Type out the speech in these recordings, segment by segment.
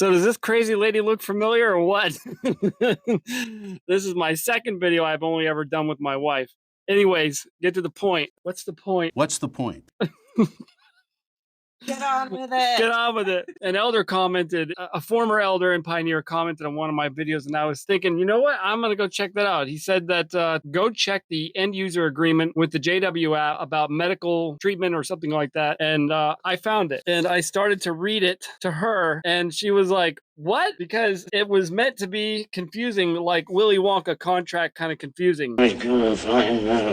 So does this crazy lady look familiar or what? This is my second video I've only ever done with my wife. Anyways, get to the point. What's the point? What's the point? Get on with it. Get on with it. An elder commented, a former elder and pioneer commented on one of my videos, and I was thinking, you know what? I'm going to go check that out. He said that go check the end user agreement with the JW app about medical treatment or something like that. And I found it, and I started to read it to her, and she was like, what? Because it was meant to be confusing, like Willy Wonka contract kind of confusing.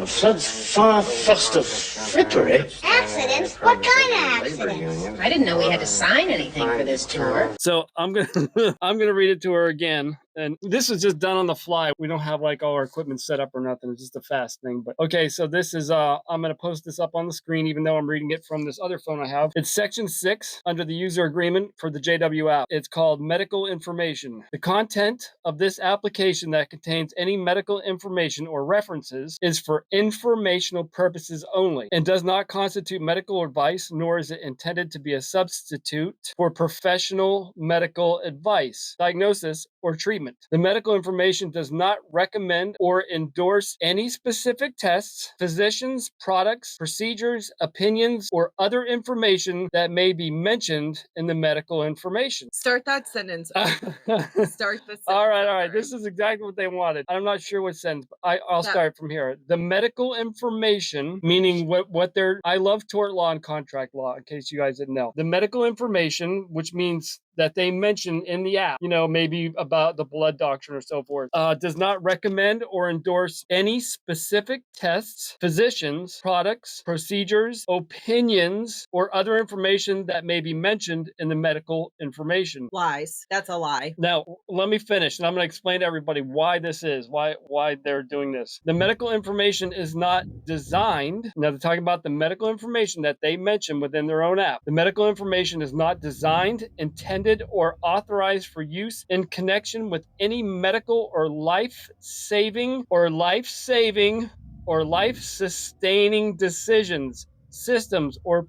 Such fuss of frippery. Accidents? What kind of accidents? I didn't know we had to sign anything for this tour. So I'm gonna read it to her again. And this is just done on the fly. We don't have like all our equipment set up or nothing. It's just a fast thing. But okay, so this is I'm gonna post this up on the screen, even though I'm reading it from this other phone I have. It's section 6 under the user agreement for the JW app. It's called medical information. The content of this application that contains any medical information or references is for informational purposes only and does not constitute medical advice, nor is it intended to be a substitute for professional medical advice, diagnosis, or treatment. The medical information does not recommend or endorse any specific tests, physicians, products, procedures, opinions, or other information that may be mentioned in the medical information. Start that sentence. Start the sentence. All right. This is exactly what they wanted. I'm not sure what sentence, but I'll start from here. The medical information, meaning what they're, I love tort law and contract law, in case you guys didn't know. The medical information, which means that they mention in the app, maybe about the blood doctrine or so forth, does not recommend or endorse any specific tests, physicians, products, procedures, opinions, or other information that may be mentioned in the medical information. Lies. That's a lie. Now, let me finish, and I'm going to explain to everybody why this is, why they're doing this. The medical information is not designed, now they're talking about the medical information that they mention within their own app. The medical information is not designed, intended, or authorized for use in connection with any medical or life-saving or life-sustaining decisions, systems, or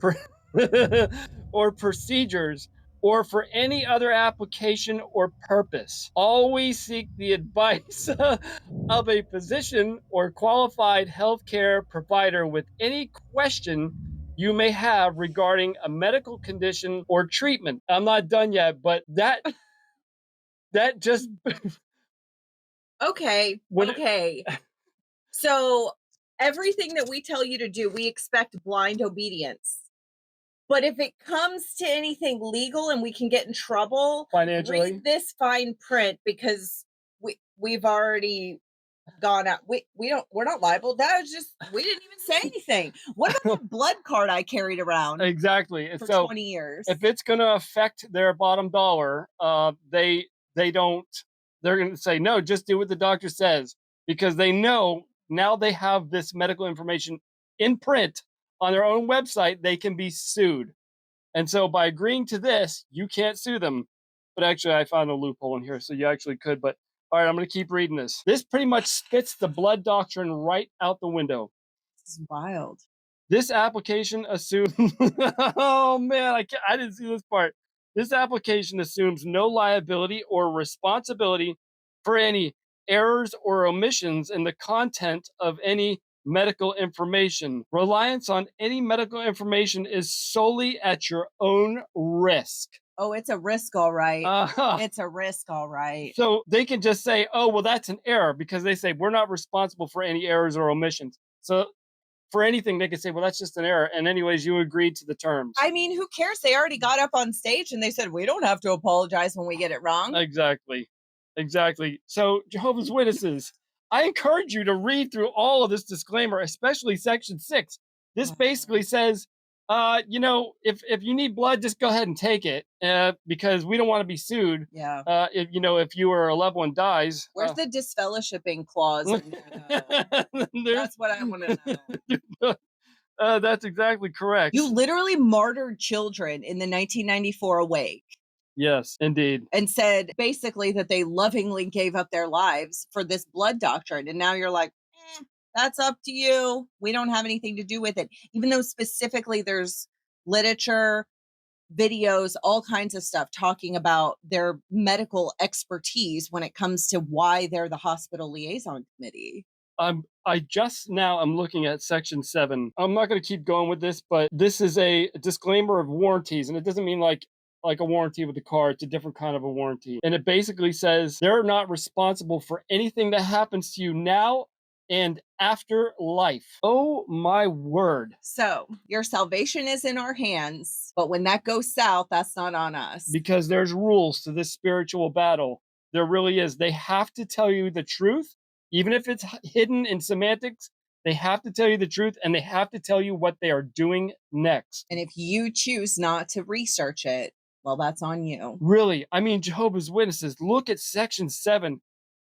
or procedures, or for any other application or purpose. Always seek the advice of a physician or qualified healthcare provider with any question you may have regarding a medical condition or treatment. I'm not done yet, but that just okay. So everything that we tell you to do, we expect blind obedience. But if it comes to anything legal and we can get in trouble, financially, read this fine print, because we've already gone out. We're not liable. That was just, we didn't even say anything. What about the blood card I carried around? Exactly. For so 20 years. If it's going to affect their bottom dollar, they're going to say, no, just do what the doctor says, because they know now they have this medical information in print on their own website, they can be sued. And so by agreeing to this, you can't sue them. But actually, I found a loophole in here, so you actually could. But all right, I'm going to keep reading this. This pretty much spits the blood doctrine right out the window. This is wild. This application assumes, oh man, I didn't see this part. This application assumes no liability or responsibility for any errors or omissions in the content of any medical information. Reliance on any medical information is solely at your own risk. Oh, it's a risk, all right. It's a risk, all right. So they can just say, oh, well, that's an error, because they say we're not responsible for any errors or omissions. So for anything, they could say, well, that's just an error. And anyways, you agreed to the terms. I mean, who cares? They already got up on stage and they said, we don't have to apologize when we get it wrong. Exactly. So Jehovah's Witnesses, I encourage you to read through all of this disclaimer, especially section 6. This basically says, if you need blood, just go ahead and take it, because we don't want to be sued. Yeah. If you or a loved one dies. Where's the disfellowshipping clause? That's what I want to know. That's exactly correct. You literally martyred children in the 1994 Awake. Yes, indeed. And said basically that they lovingly gave up their lives for this blood doctrine. And now you're like, that's up to you. We don't have anything to do with it. Even though specifically there's literature videos, all kinds of stuff talking about their medical expertise when it comes to why they're the hospital liaison committee. I'm looking at section 7. I'm not going to keep going with this, but this is a disclaimer of warranties, and it doesn't mean like a warranty with the car. It's a different kind of a warranty. And it basically says they're not responsible for anything that happens to you now and after life. Oh my word. So your salvation is in our hands, but when that goes south, that's not on us. Because there's rules to this spiritual battle. There really is. They have to tell you the truth, even if it's hidden in semantics. They have to tell you the truth, and they have to tell you what they are doing next. And if you choose not to research it, well, that's on you. Really, I mean, Jehovah's Witnesses, look at section 7.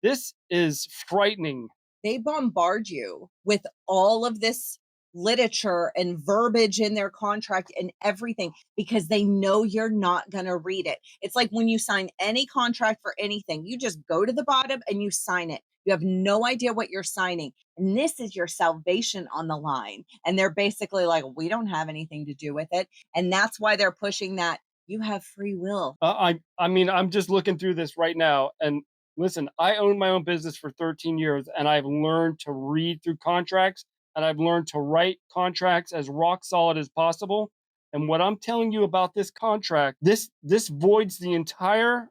This is frightening. They bombard you with all of this literature and verbiage in their contract and everything because they know you're not going to read it. It's like when you sign any contract for anything, you just go to the bottom and you sign it. You have no idea what you're signing. And this is your salvation on the line. And they're basically like, we don't have anything to do with it. And that's why they're pushing that you have free will. I mean, I'm just looking through this right now, and listen, I own my own business for 13 years, and I've learned to read through contracts, and I've learned to write contracts as rock solid as possible. And what I'm telling you about this contract, this voids the entire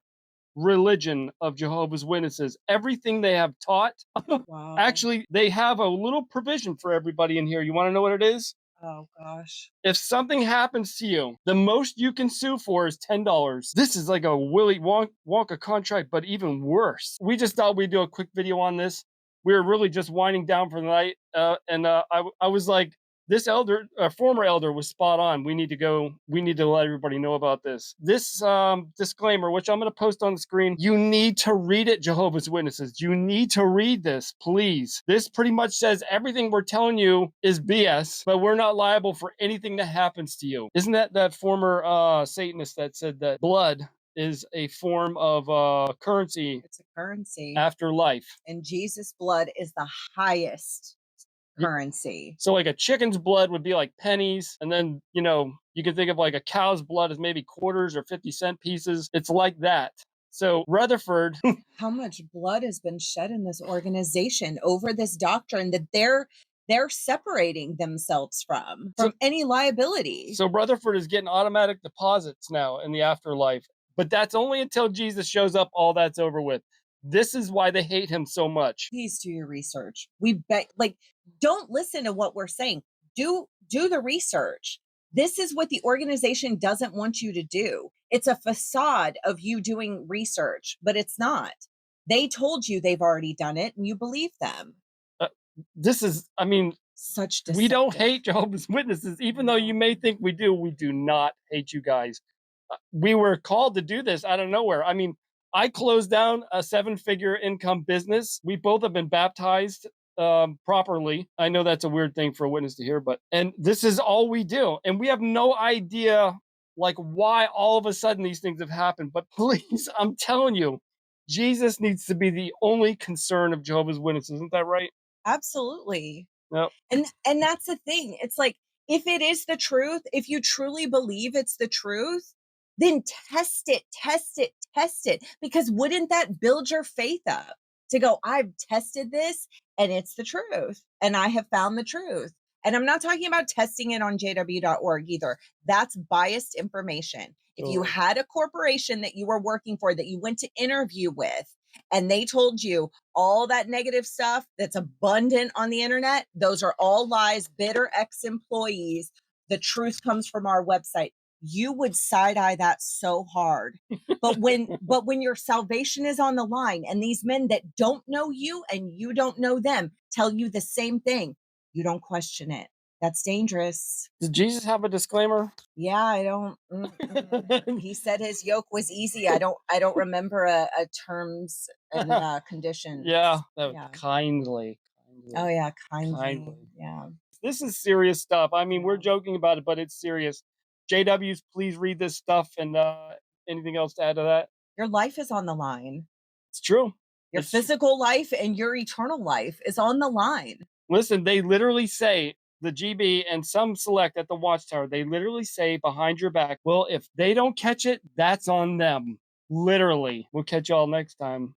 religion of Jehovah's Witnesses. Everything they have taught. Wow. Actually, they have a little provision for everybody in here. You want to know what it is? Oh gosh. If something happens to you, the most you can sue for is $10. This is like a Willy Wonka contract, but even worse. We just thought we'd do a quick video on this. We were really just winding down for the night, and I was like, this former elder was spot on. We need to let everybody know about this. This disclaimer, which I'm going to post on the screen, you need to read it, Jehovah's Witnesses. You need to read this, please. This pretty much says everything we're telling you is BS, but we're not liable for anything that happens to you. Isn't that former Satanist that said that blood is a form of currency? It's a currency. After life. And Jesus' blood is the highest currency. So like a chicken's blood would be like pennies, and then you can think of like a cow's blood as maybe quarters or 50-cent pieces. It's like that. So Rutherford, how much blood has been shed in this organization over this doctrine that they're separating themselves from any liability. So Rutherford is getting automatic deposits now in the afterlife, but that's only until Jesus shows up. All that's over with. This is why they hate him so much. Please do your research. Don't listen to what we're saying. Do the research. This is what the organization doesn't want you to do. It's a facade of you doing research, but it's not. They told you they've already done it, and you believe them. This is, I mean, such we don't hate Jehovah's Witnesses, even though you may think we do. We do not hate you guys. We were called to do this out of nowhere. I mean, I closed down a 7-figure income business. We both have been baptized properly. I know that's a weird thing for a witness to hear, and this is all we do. And we have no idea like why all of a sudden these things have happened. But please, I'm telling you, Jesus needs to be the only concern of Jehovah's Witnesses. Isn't that right? Absolutely. Yep. And that's the thing. It's like, if it is the truth, if you truly believe it's the truth, then test it. Because wouldn't that build your faith up to go, I've tested this and it's the truth. And I have found the truth. And I'm not talking about testing it on jw.org either. That's biased information. If you had a corporation that you were working for that you went to interview with, and they told you all that negative stuff that's abundant on the internet, those are all lies, bitter ex-employees. The truth comes from our website. You would side-eye that so hard. But when your salvation is on the line and these men that don't know you and you don't know them tell you the same thing, you don't question it. That's dangerous. Did Jesus have a disclaimer? Yeah, I don't. He said his yoke was easy. I don't remember a terms and conditions. Yeah, Yeah. Kindly. Oh yeah, kindly. Yeah. This is serious stuff. I mean, we're joking about it, but it's serious. JWs, please read this stuff. And anything else to add to that? Your life is on the line. It's true. Your physical life and your eternal life is on the line. Listen, they literally say the GB and some select at the Watchtower, they literally say behind your back, well, if they don't catch it, that's on them. Literally. We'll catch y'all next time.